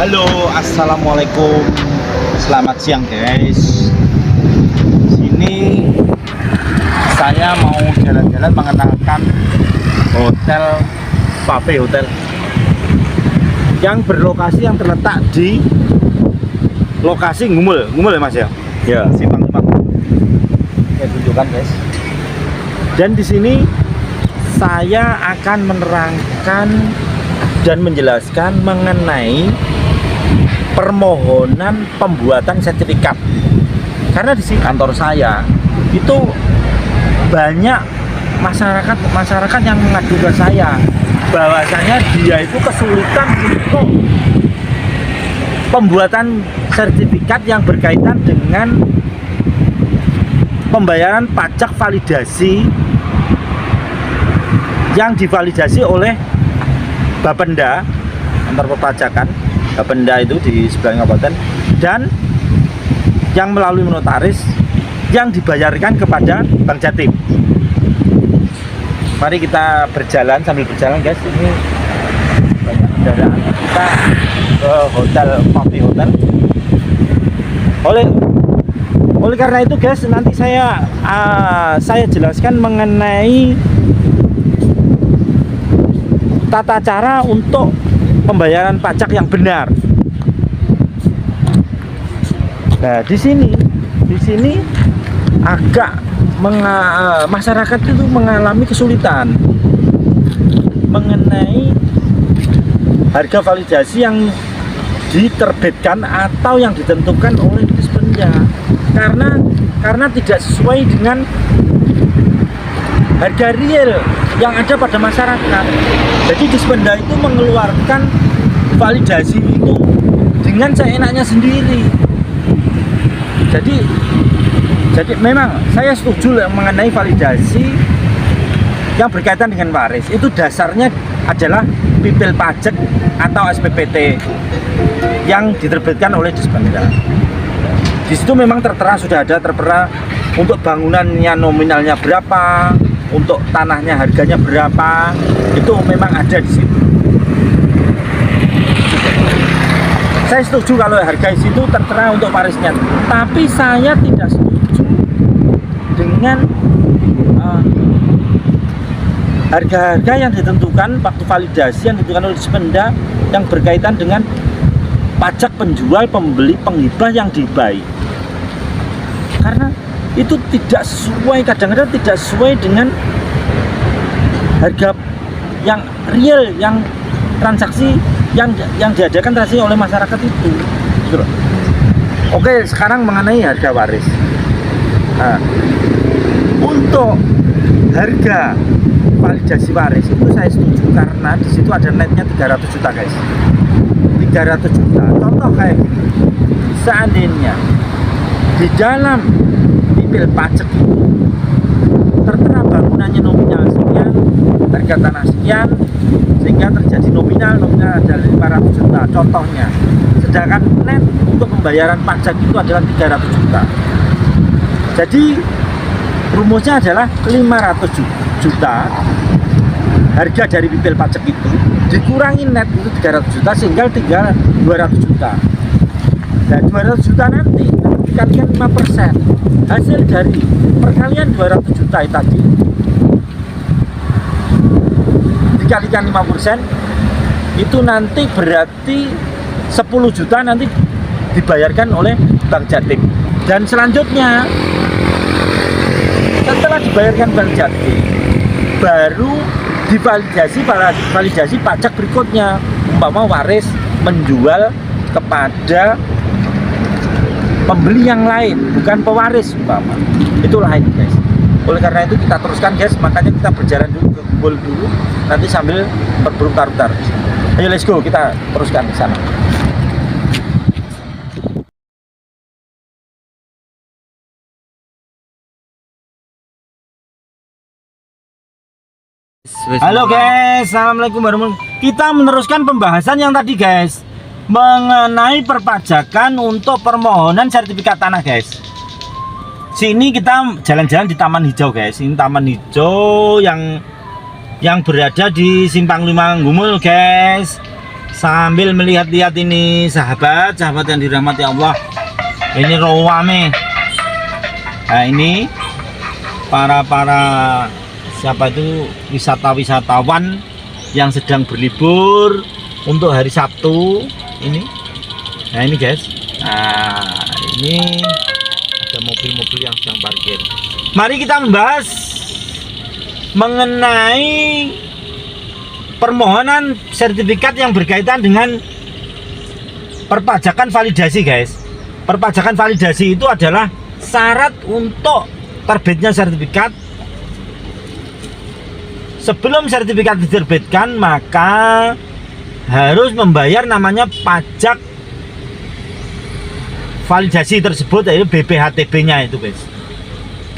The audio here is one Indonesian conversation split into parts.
Halo, assalamualaikum. Selamat siang, guys. Sini saya mau jalan-jalan mengenalkan hotel Pape Hotel yang berlokasi yang terletak di lokasi Ngumul ya Mas ya? Ya. Simpang 5. Saya tunjukkan, guys. Dan di sini saya akan menerangkan dan menjelaskan mengenai permohonan pembuatan sertifikat. Karena di sini kantor saya itu banyak masyarakat yang mengadu ke saya bahwasanya dia itu kesulitan untuk pembuatan sertifikat yang berkaitan dengan pembayaran pajak validasi yang divalidasi oleh Bapenda, kantor perpajakan Bapenda itu di sebelah kabupaten, dan yang melalui notaris yang dibayarkan kepada Bank Jatim. Mari kita berjalan, sambil berjalan, guys. Ini banyak kendaraan. Kita ke hotel Pape Hotel. Oleh karena itu, guys, nanti saya jelaskan mengenai tata cara untuk pembayaran pajak yang benar. Nah, di sini agak masyarakat itu mengalami kesulitan mengenai harga validasi yang diterbitkan atau yang ditentukan oleh Dispenda, karena tidak sesuai dengan harga real yang ada pada masyarakat. Jadi Dispenda itu mengeluarkan validasi itu dengan seenaknya sendiri. Jadi memang saya setuju mengenai validasi yang berkaitan dengan waris. Itu dasarnya adalah pipil pajak atau SPPT yang diterbitkan oleh Dispenda. Di situ memang sudah ada tertera untuk bangunannya nominalnya berapa, untuk tanahnya harganya berapa, itu memang ada di situ. Saya setuju kalau harga di situ tertera untuk warisnya, tapi saya tidak setuju dengan harga-harga yang ditentukan waktu validasi yang ditentukan oleh Dispenda yang berkaitan dengan pajak penjual, pembeli, penghibah yang dihibahi. Karena itu tidak sesuai, kadang-kadang tidak sesuai dengan harga yang real, yang transaksi yang diadakan transaksi oleh masyarakat itu. Oke, sekarang mengenai harga waris. Nah, untuk harga validasi waris itu saya setuju karena di situ ada netnya 300 juta, guys. 300 juta. Contoh kayak gini. Seandainya di dalam pipil pajak itu tertera bangunannya nominal sekian, harga tanah sekian, sehingga terjadi nominal adalah 500 juta contohnya, sedangkan net untuk pembayaran pajak itu adalah 300 juta. Jadi rumusnya adalah 500 juta harga dari pipil pajak itu dikurangi net itu 300 juta sehingga tinggal 200 juta. Dan 200 juta nanti dikalikan 5%, hasil dari perkalian 200 juta tadi dikalikan 5%, itu nanti berarti 10 juta nanti dibayarkan oleh Bank Jatim. Dan selanjutnya setelah dibayarkan Bank Jatim baru validasi pajak berikutnya, umpama waris menjual kepada pembeli yang lain, bukan pewaris umpama, itu lain, guys. Oleh karena itu kita teruskan, guys, makanya kita berjalan dulu ke Kumpul dulu, nanti sambil berburu tarutar. Ayo, let's go, kita teruskan ke sana. Halo guys, assalamualaikum warahmatullahi wabarakatuh. Kita meneruskan pembahasan yang tadi, guys, mengenai perpajakan untuk permohonan sertifikat tanah, guys. Sini kita jalan-jalan di Taman Hijau, guys. Ini Taman Hijau yang berada di Simpang 5 Ngumul, guys. Sambil melihat-lihat ini sahabat yang dirahmati Allah, ini Rawame. Nah ini para siapa itu wisatawan yang sedang berlibur untuk hari Sabtu ini. Nah ini guys, nah ini ada mobil-mobil yang sedang parkir. Mari kita membahas mengenai permohonan sertifikat yang berkaitan dengan perpajakan validasi guys. Perpajakan validasi itu adalah syarat untuk terbitnya sertifikat. Sebelum sertifikat diterbitkan maka harus membayar namanya pajak validasi tersebut, yaitu BPHTB nya itu guys.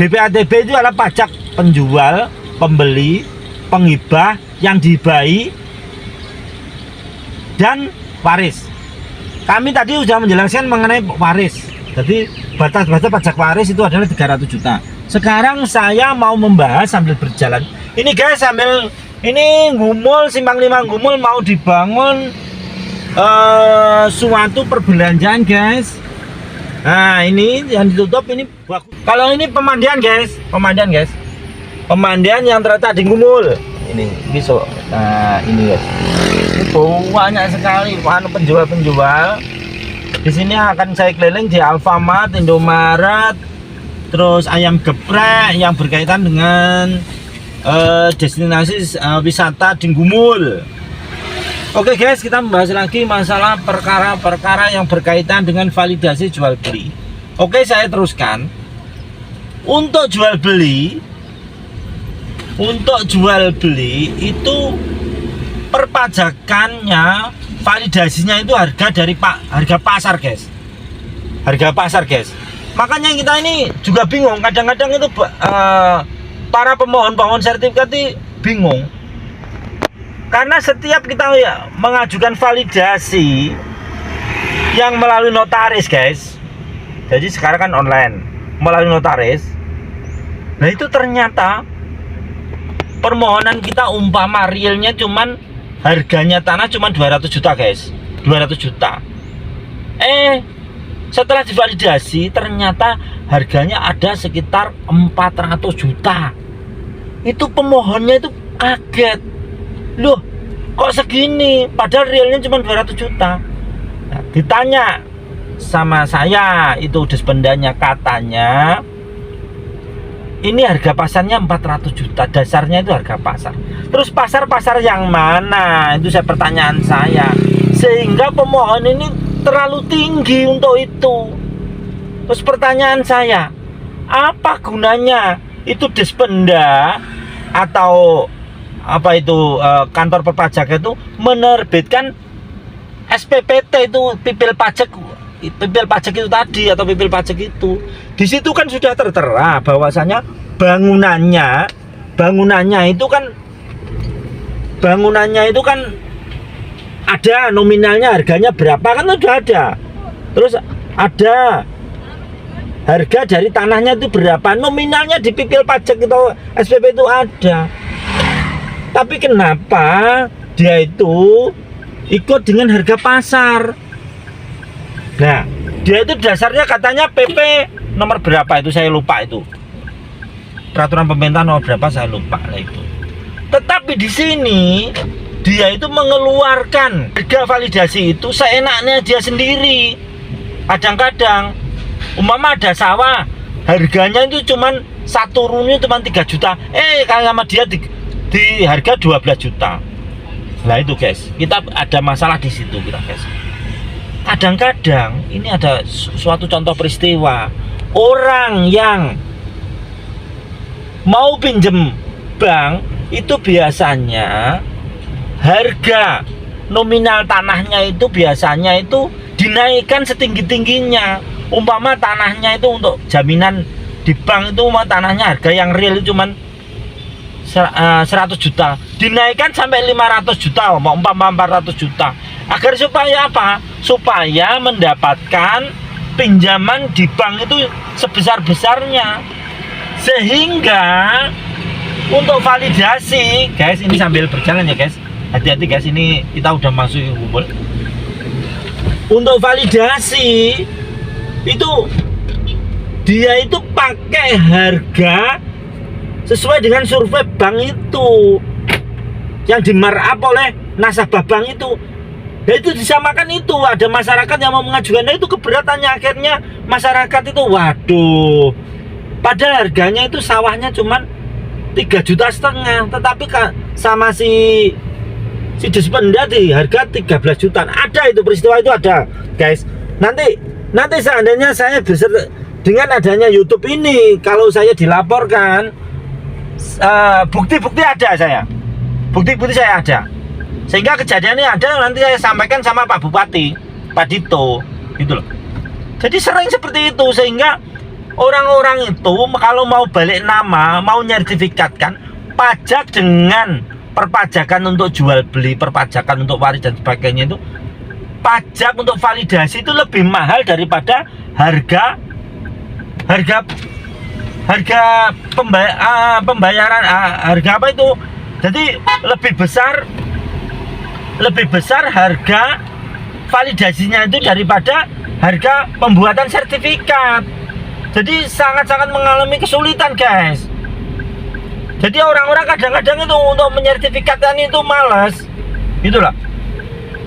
BPHTB itu adalah pajak penjual, pembeli, penghibah, yang dihibahi, dan waris. Kami tadi sudah menjelaskan mengenai waris. Jadi batas-batas pajak waris itu adalah 300 juta. Sekarang saya mau membahas sambil berjalan. Ini guys, sambil ini Gumul, Simpang 5 Gumul mau dibangun suatu perbelanjaan guys. Nah ini yang ditutup ini bagus. Kalau ini pemandian guys, pemandian yang terletak di Gumul. Ini besok. Nah ini guys, itu banyak sekali penjual-penjual. Di sini akan saya keliling di Alfamart, Indomaret, terus ayam geprek yang berkaitan dengan destinasi wisata di Gumul. Oke guys, kita membahas lagi masalah perkara-perkara yang berkaitan dengan validasi jual beli. Oke, saya teruskan. Untuk jual beli itu perpajakannya, validasinya itu harga pasar guys. Harga pasar guys. Makanya kita ini juga bingung, kadang-kadang itu para pemohon sertifikat itu bingung. Karena setiap kita mengajukan validasi yang melalui notaris guys, jadi sekarang kan online melalui notaris. Nah itu ternyata permohonan kita umpama realnya cuman harganya tanah cuman 200 juta guys, 200 juta. Setelah divalidasi ternyata harganya ada sekitar 400 juta. Itu pemohonnya itu kaget, loh kok segini padahal realnya cuma 200 juta. Nah, ditanya sama saya itu dispendanya, katanya ini harga pasarnya 400 juta, dasarnya itu harga pasar. Terus pasar yang mana, itu saya pertanyaan saya, sehingga pemohon ini terlalu tinggi untuk itu. Terus pertanyaan saya, apa gunanya itu dispenda atau apa itu kantor perpajak itu menerbitkan SPPT itu pipil pajak itu tadi, atau pipil pajak itu. Di situ kan sudah tertera bahwasanya bangunannya itu kan ada nominalnya, harganya berapa kan sudah ada. Terus ada harga dari tanahnya itu berapa, nominalnya di pipil pajak itu SPP itu ada. Tapi kenapa dia itu ikut dengan harga pasar? Nah, dia itu dasarnya katanya PP nomor berapa itu saya lupa, itu peraturan pemerintah nomor berapa saya lupa lah itu. Tetapi di sini dia itu mengeluarkan harga validasi itu seenaknya dia sendiri. Kadang-kadang umpama ada sawah harganya itu cuman satu runnya cuman 3 juta, kalau sama dia di harga 12 juta. Nah itu guys, kita ada masalah di situ kita guys. Kadang-kadang ini ada suatu contoh peristiwa, orang yang mau pinjem bank itu biasanya harga nominal tanahnya itu biasanya itu dinaikkan setinggi-tingginya. Umpama tanahnya itu untuk jaminan di bank itu, tanahnya harga yang real itu cuman 100 juta, dinaikkan sampai 500 juta, umpama 400 juta, agar supaya apa? Supaya mendapatkan pinjaman di bank itu sebesar-besarnya. Sehingga untuk validasi guys, ini sambil berjalan ya guys, Hati-hati guys, ini kita udah masuk Gumul. Untuk validasi itu dia itu pakai harga sesuai dengan survei bank itu yang di markup oleh nasabah bank itu. Ya itu disamakan itu, ada masyarakat yang mau mengajukan, nah itu keberatannya akhirnya masyarakat itu waduh. Padahal harganya itu sawahnya cuman 3,5 juta, tetapi sama si Dispenda di harga 13 juta. Ada itu peristiwa itu ada, guys. Nanti seandainya saya bisa dengan adanya YouTube ini, kalau saya dilaporkan, bukti-bukti ada saya. Bukti-bukti saya ada. Sehingga kejadiannya ada, nanti saya sampaikan sama Pak Bupati, Pak Dito, gitu loh. Jadi sering seperti itu, sehingga orang-orang itu kalau mau balik nama, mau nyertifikatkan pajak dengan perpajakan untuk jual beli, perpajakan untuk waris dan sebagainya itu, pajak untuk validasi itu lebih mahal daripada harga pembayaran, harga apa itu. Jadi lebih besar harga validasinya itu daripada harga pembuatan sertifikat. Jadi sangat-sangat mengalami kesulitan, guys. Jadi orang-orang kadang-kadang itu untuk menyertifikatkan itu malas. Itulah.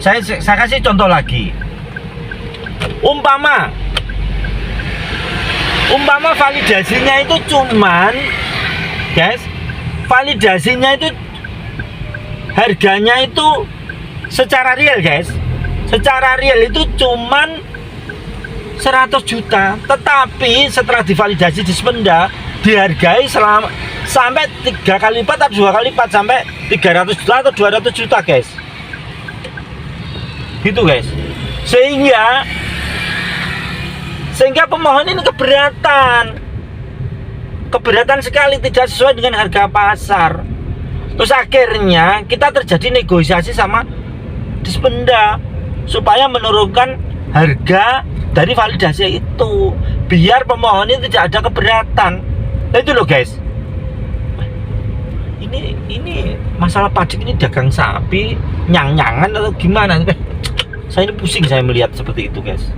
Saya kasih contoh lagi. Umpama validasinya itu cuman, guys, validasinya itu harganya itu secara real, guys. Secara real itu cuman 100 juta, tetapi setelah divalidasi di Dispenda dihargai sampai 3 kali lipat atau 2 kali lipat, sampai 300 juta atau 200 juta, guys. Gitu, guys. Sehingga pemohon ini keberatan sekali, tidak sesuai dengan harga pasar. Terus akhirnya kita terjadi negosiasi sama Dispenda supaya menurunkan harga dari validasi itu, biar pemohon ini tidak ada keberatan. Nah itu loh, guys. Ini masalah pajak ini dagang sapi, nyang-nyangan atau gimana? Saya ini pusing saya melihat seperti itu, guys.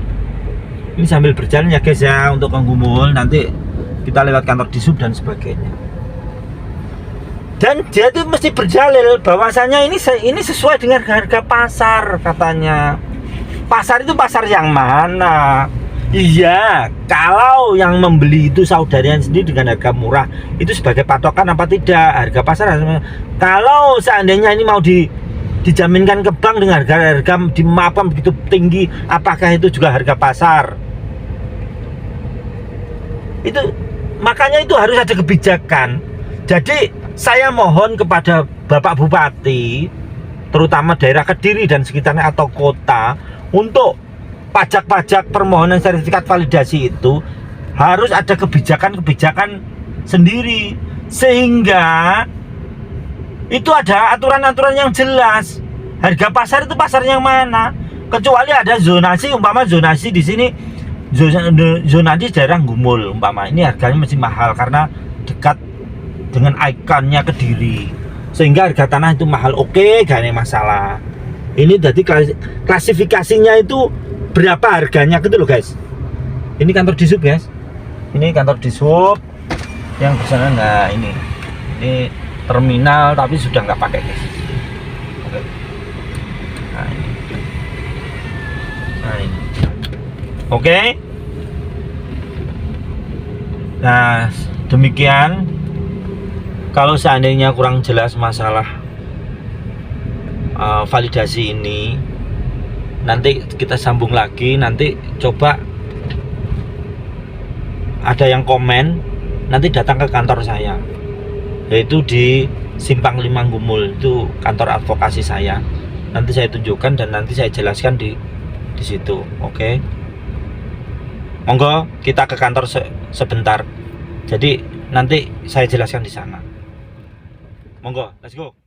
Ini sambil berjalan ya, guys ya, untuk Kang Gumul. Nanti kita lewat kantor Disub dan sebagainya. Dan dia itu mesti berjalil bahwasanya ini sesuai dengan harga pasar katanya. Pasar itu pasar yang mana? Iya, kalau yang membeli itu saudaranya sendiri dengan harga murah, itu sebagai patokan apa tidak harga pasar? Kalau seandainya ini mau dijaminkan ke bank dengan harga di mapam begitu tinggi, apakah itu juga harga pasar? Itu makanya itu harus ada kebijakan. Jadi saya mohon kepada Bapak Bupati, terutama daerah Kediri dan sekitarnya atau kota, untuk pajak-pajak permohonan sertifikat validasi itu harus ada kebijakan-kebijakan sendiri, sehingga itu ada aturan-aturan yang jelas. Harga pasar itu pasar yang mana? Kecuali ada zonasi, umpama zonasi di sini, zonasi daerah Gumul umpama, ini harganya masih mahal karena dekat dengan ikonnya Kediri, sehingga harga tanah itu mahal. Oke, gak ada masalah. Ini jadi klasifikasinya itu berapa harganya gitu loh, guys. Ini kantor Disub, guys. Ini kantor Disub yang di sana. Nah ini terminal tapi sudah nggak pakai, guys. Oke. Nah ini. Oke. Nah demikian. Kalau seandainya kurang jelas masalah validasi ini, nanti kita sambung lagi. Nanti coba ada yang komen, nanti datang ke kantor saya, yaitu di Simpang 5 Gumul, itu kantor advokasi saya. Nanti saya tunjukkan dan nanti saya jelaskan di situ. Oke, monggo kita ke kantor sebentar. Jadi nanti saya jelaskan di sana. Monggo, let's go.